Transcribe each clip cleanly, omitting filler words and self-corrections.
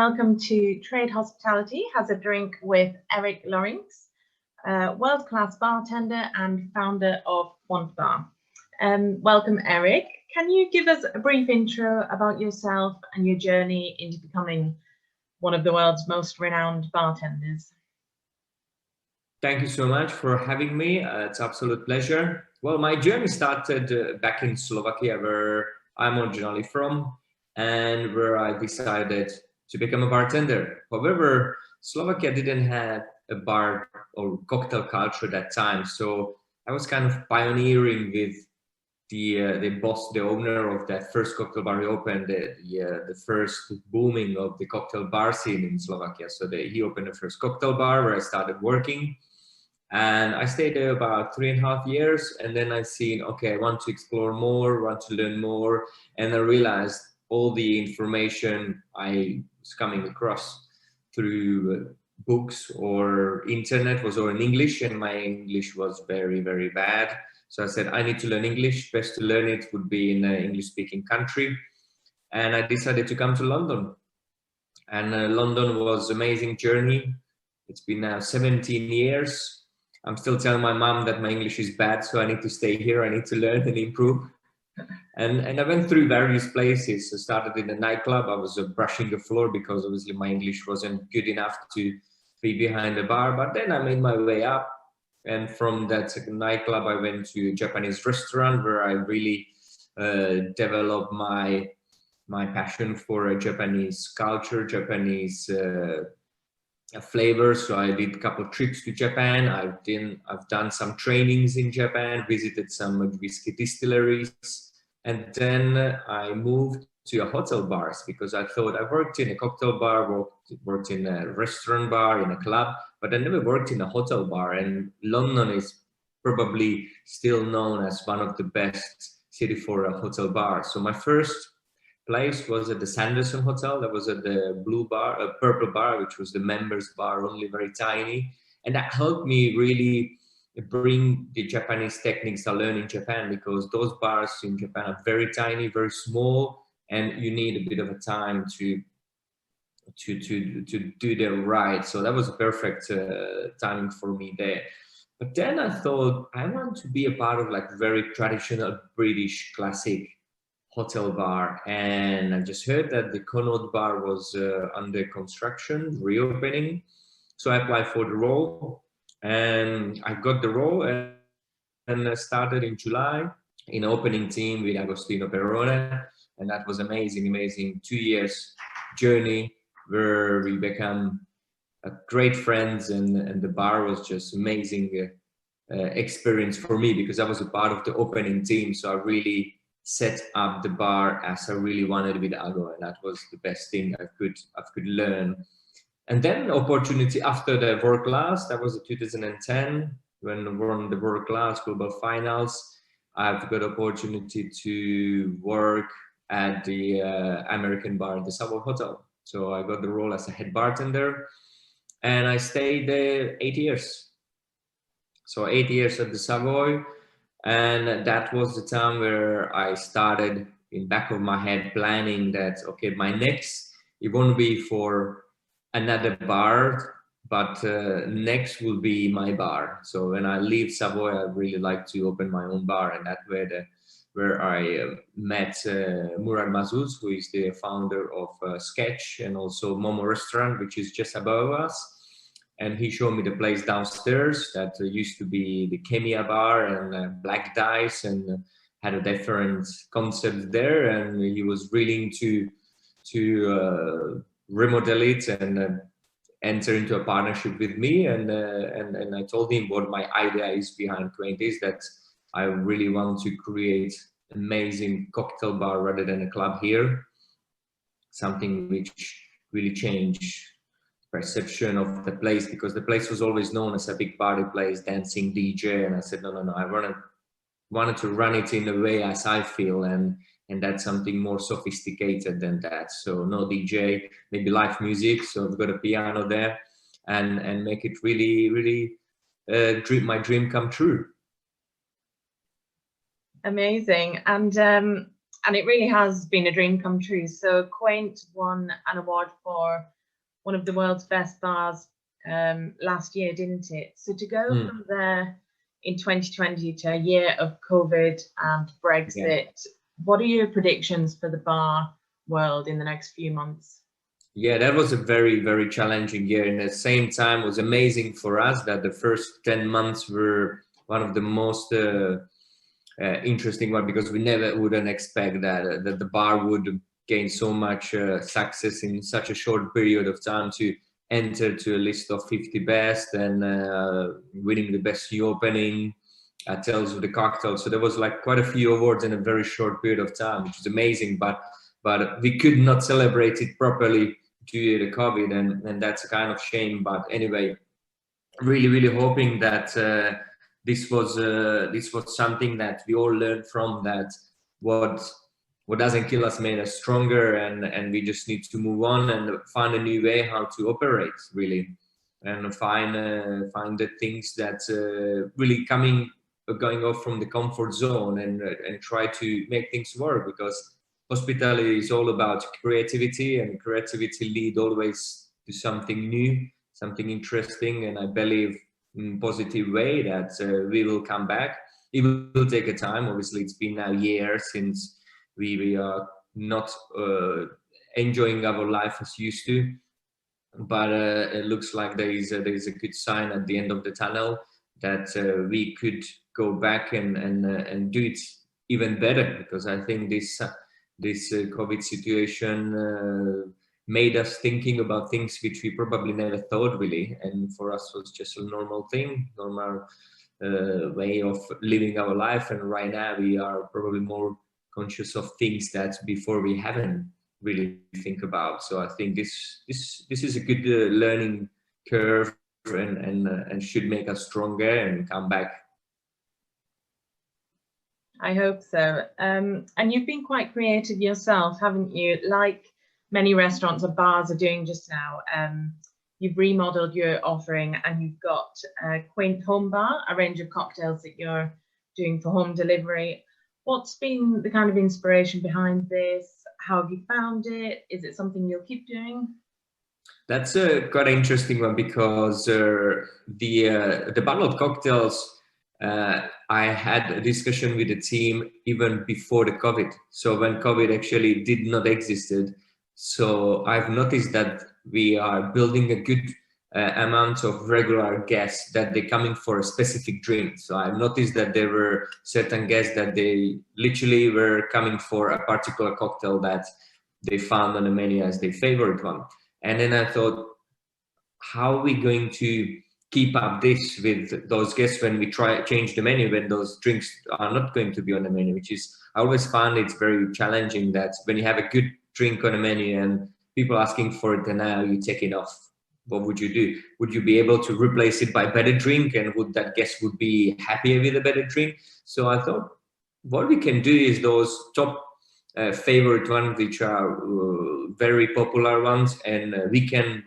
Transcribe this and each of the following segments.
welcome to Trade Hospitality Has a Drink with ERIK LORINCZ, world-class bartender and founder of Quant Bar. Welcome, ERIK. Can you give us a brief intro about yourself and your journey into becoming one of the world's most renowned bartenders? Thank you so much for having me. It's an absolute pleasure. Well, my journey started back in Slovakia, where I'm originally from, and where I decided to become a bartender. However, Slovakia didn't have a bar or cocktail culture at that time, so I was kind of pioneering with the boss, the owner of that first cocktail bar. He opened the first booming of the cocktail bar scene in Slovakia. So he opened the first cocktail bar where I started working. And I stayed there about 3.5 years, and then I seen, okay, I want to explore more, want to learn more, and I realized all the information I was coming across through books or internet was all in English, and my English was very, very bad. So I said, I need to learn English. Best to learn it would be in an English-speaking country, and I decided to come to London. And London was an amazing journey. It's been now 17 years. I'm still telling my mom that my English is bad, so I need to stay here. I need to learn and improve. And I went through various places. I started in a nightclub. I was brushing the floor because obviously my English wasn't good enough to be behind the bar. But then I made my way up. And from that nightclub, I went to a Japanese restaurant where I really developed my passion for Japanese culture, Japanese flavors. So I did a couple of trips to Japan. I've done some trainings in Japan, visited some whiskey distilleries, and then I moved to a hotel bars because I thought I worked in a cocktail bar, worked in a restaurant bar, in a club, but I never worked in a hotel bar. And London is probably still known as one of the best city for a hotel bar. So my first place was at the Sanderson Hotel. That was at the Purple Bar, which was the members bar, only very tiny. And that helped me really bring the Japanese techniques I learned in Japan, because those bars in Japan are very tiny, very small, and you need a bit of a time to do them right. So that was a perfect timing for me there. But then I thought I want to be a part of like very traditional British classic hotel bar, and I just heard that the Connaught Bar was under construction, reopening. So I applied for the role, and I got the role, and I started in July in opening team with Agostino Perrone, and that was amazing 2 years journey where we became great friends, and the bar was just amazing experience for me because I was a part of the opening team. So I really set up the bar as I really wanted with Ago, and that was the best thing I could learn. And then opportunity after the world class, that was 2010 when we won the world class global finals. I've got opportunity to work at the American bar in the Savoy Hotel. So I got the role as a head bartender, and I stayed there 8 years. So 8 years at the Savoy. And that was the time where I started in back of my head planning that, okay, my next, it won't be for another bar, but next will be my bar. So when I leave Savoy, I really like to open my own bar. And that's where I met Murad Mazuz, who is the founder of Sketch and also Momo Restaurant, which is just above us. And he showed me the place downstairs that used to be the Kemia bar and Black Dice, and had a different concept there. And he was willing to remodel it and enter into a partnership with me. And I told him what my idea is behind Quaint is that I really want to create amazing cocktail bar rather than a club here, something which really changed perception of the place, because the place was always known as a big party place, dancing DJ, and I said no, I wanted to run it in a way as I feel, and that's something more sophisticated than that. So no DJ, maybe live music, so I've got a piano there, and make it really my dream come true. Amazing. And And it really has been a dream come true. So Quaint won an award for one of the world's best bars last year, didn't it? So to go from there in 2020 to a year of COVID and Brexit, what are your predictions for the bar world in the next few months? Yeah, that was a very, very challenging year. And at the same time, it was amazing for us that the first 10 months were one of the most interesting one, because we never wouldn't expect that that the bar would gain so much success in such a short period of time, to enter to a list of 50 best and winning the best new opening at Tales of the Cocktail. So there was like quite a few awards in a very short period of time, which is amazing. But we could not celebrate it properly due to the COVID, and that's a kind of shame. But anyway, really hoping that this was something that we all learned from, that what doesn't kill us made us stronger, and we just need to move on and find a new way how to operate, really, and find the things that really going off from the comfort zone, and try to make things work, because hospitality is all about creativity, and creativity lead always to something new, something interesting. And I believe in positive way that we will come back. It will take a time. Obviously, it's been now years since we are not enjoying our life as used to, but it looks like there is a good sign at the end of the tunnel, that we could go back and do it even better, because I think this COVID situation made us thinking about things which we probably never thought, really, and for us was just a normal thing, normal way of living our life. And right now we are probably more conscious of things that before we haven't really think about. So I think this is a good learning curve, and should make us stronger and come back. I hope so. And you've been quite creative yourself, haven't you? Like many restaurants or bars are doing just now. You've remodeled your offering, and you've got Quaint Home Bar, a range of cocktails that you're doing for home delivery. What's been the kind of inspiration behind this? How have you found it? Is it something you'll keep doing? That's a quite interesting one, because the bottled cocktails, I had a discussion with the team even before the COVID. So when COVID actually did not existed, so I've noticed that we are building a good amount of regular guests that they're coming for a specific drink. So I've noticed that there were certain guests that they literally were coming for a particular cocktail that they found on the menu as their favorite one. And then I thought, how are we going to keep up this with those guests when we change the menu, when those drinks are not going to be on the menu, which is, I always find it's very challenging that when you have a good drink on the menu and people asking for it, and now you take it off. What would you do? Would you be able to replace it by a better drink, and would that guest would be happier with a better drink? So I thought what we can do is those top favorite ones, which are very popular ones, and we can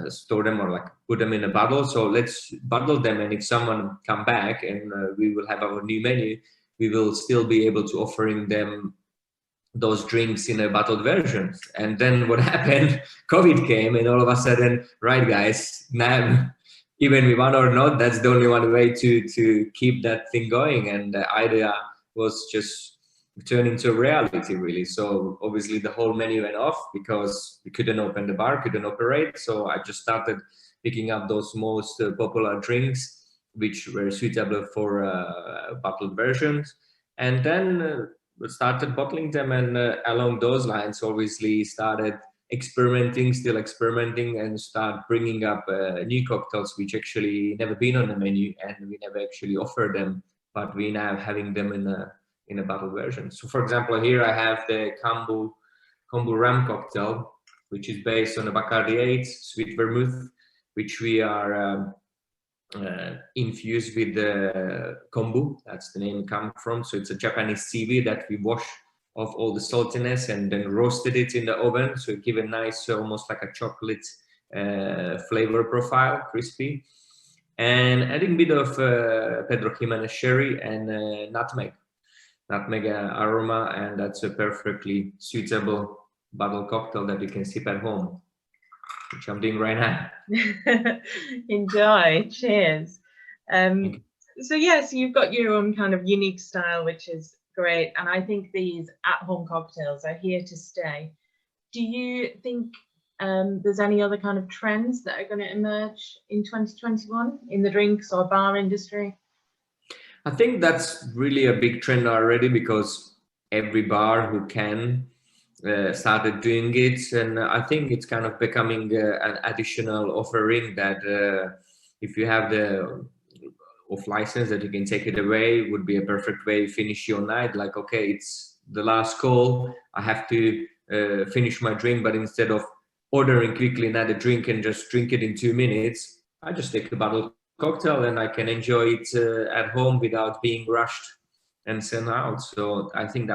store them, or like put them in a bottle. So let's bottle them, and if someone come back and we will have our new menu, we will still be able to offering them those drinks in a bottled version. And then what happened? COVID came, and all of a sudden, right, guys, now even we want or not, that's the only one way to keep that thing going. And the idea was just turn into reality, really. So obviously the whole menu went off because we couldn't open the bar, couldn't operate. So I just started picking up those most popular drinks which were suitable for bottled versions, and then started bottling them. And along those lines, obviously started still experimenting, and start bringing up new cocktails which actually never been on the menu, and we never actually offered them, but we now having them in a bottle version. So for example, here I have the kombu rum cocktail, which is based on a Bacardi 8 sweet vermouth, which we are infused with the kombu. That's the name it comes from. So it's a Japanese seaweed that we wash off all the saltiness and then roasted it in the oven. So it gives a nice, almost like a chocolate flavor profile, crispy. And adding a bit of Pedro Jimenez sherry and nutmeg. nutmeg aroma, and that's a perfectly suitable bottle cocktail that you can sip at home, which I'm doing right now. Enjoy. Cheers. So yes, you've got your own kind of unique style, which is great. And I think these at-home cocktails are here to stay. Do you think there's any other kind of trends that are going to emerge in 2021 in the drinks or bar industry? I think that's really a big trend already, because every bar who can started doing it, and I think it's kind of becoming an additional offering that if you have the off license that you can take it away, would be a perfect way to finish your night. Like, okay, it's the last call, I have to finish my drink, but instead of ordering quickly another drink and just drink it in 2 minutes, I just take a bottle cocktail and I can enjoy it at home without being rushed and sent out. So I think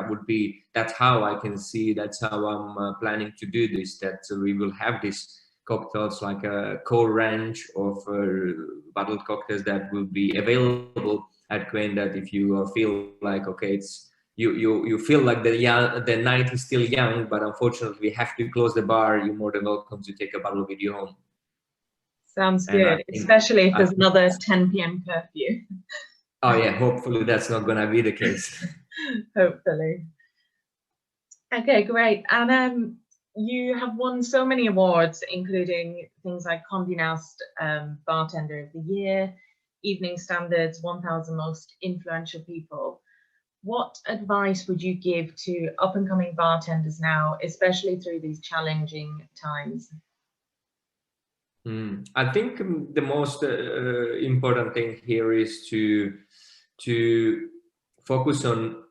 that's how I can see, that's how I'm planning to do this, that we will have these cocktails, like a core range of bottled cocktails that will be available at Queen, that if you feel like, okay, it's you feel like the night is still young, but unfortunately we have to close the bar, you're more than welcome to take a bottle with you home. Sounds good, especially if there's another 10 p.m. curfew. Oh yeah, hopefully that's not gonna be the case. Hopefully. Okay, great. And you have won so many awards, including things like Condé Nast Bartender of the Year, Evening Standard's 1000 Most Influential People. What advice would you give to up-and-coming bartenders now, especially through these challenging times? I think the most important thing here is to focus on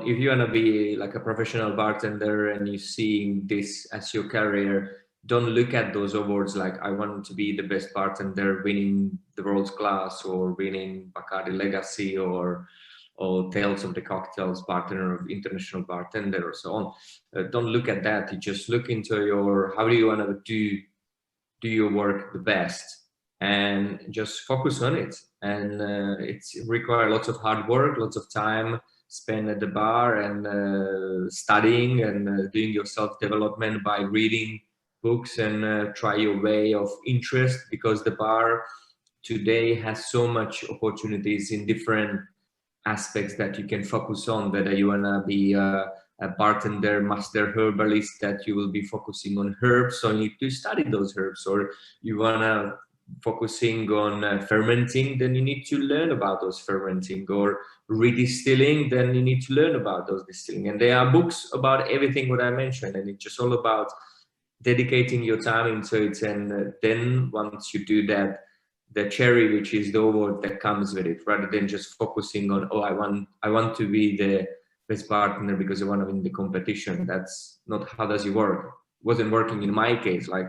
if you want to be like a professional bartender and you're seeing this as your career, don't look at those awards like, I want to be the best bartender, winning the world's class or winning Bacardi Legacy or Tales of the Cocktails Bartender of International Bartender or so on. Don't look at that. You just look into how do you want to do your work the best, and just focus on it. And it's require lots of hard work, lots of time spent at the bar, and studying and doing your self-development by reading books and try your way of interest, because the bar today has so much opportunities in different aspects that you can focus on, whether you want to be a bartender, master herbalist, that you will be focusing on herbs, so you need to study those herbs, or you want to focusing on fermenting, then you need to learn about those fermenting, or redistilling, then you need to learn about those distilling. And there are books about everything what I mentioned, and it's just all about dedicating your time into it. And then once you do that, the cherry, which is the award that comes with it, rather than just focusing on, oh, I want to be the best partner because I want to win the competition. That's not how does it work. It wasn't working in my case. Like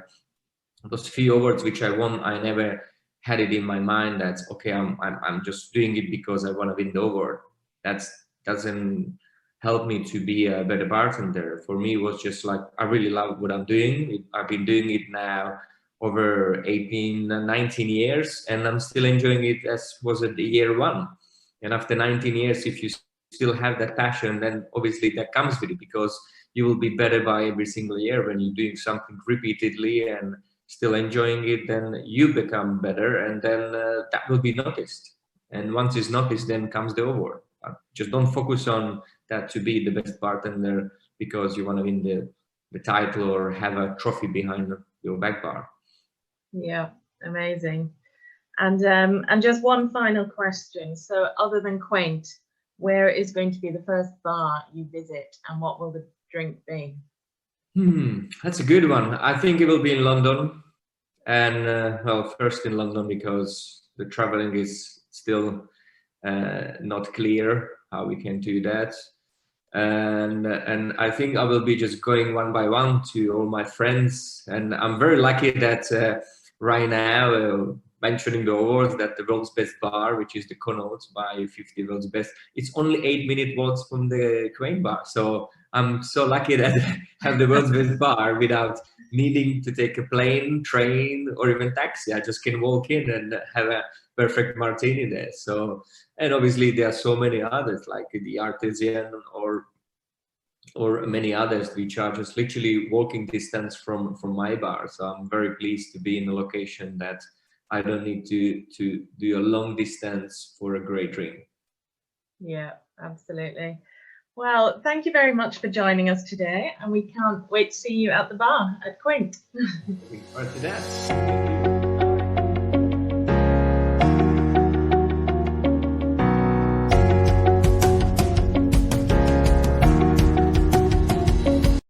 those few awards which I won, I never had it in my mind that, okay, I'm just doing it because I want to win the award. That doesn't help me to be a better bartender. For me, it was just like, I really love what I'm doing. I've been doing it now over 18, 19 years, and I'm still enjoying it as was it the year one. And after 19 years, if you still have that passion, then obviously that comes with it, because you will be better by every single year. When you're doing something repeatedly and still enjoying it, then you become better, and then that will be noticed. And once it's noticed, then comes the award. Just don't focus on that to be the best bartender because you want to win the title or have a trophy behind your back bar. Yeah, amazing. And just one final question. So other than Quaint, where is going to be the first bar you visit, and what will the drink be? That's a good one. I think it will be in London. And well, first in London because the traveling is still not clear how we can do that. And I think I will be just going one by one to all my friends. And I'm very lucky that right now, mentioning the awards, that the world's best bar, which is the Connaught by 50 World's Best, it's only 8-minute walks from the Queen bar. So I'm so lucky that I have the world's best bar without needing to take a plane, train, or even taxi. I just can walk in and have a perfect martini there. So, and obviously there are so many others like the Artisan or many others which are just literally walking distance from my bar. So I'm very pleased to be in a location that I don't need to do a long distance for a great drink. Yeah, absolutely. Well, thank you very much for joining us today, and we can't wait to see you at the bar at Quint. Looking forward to that.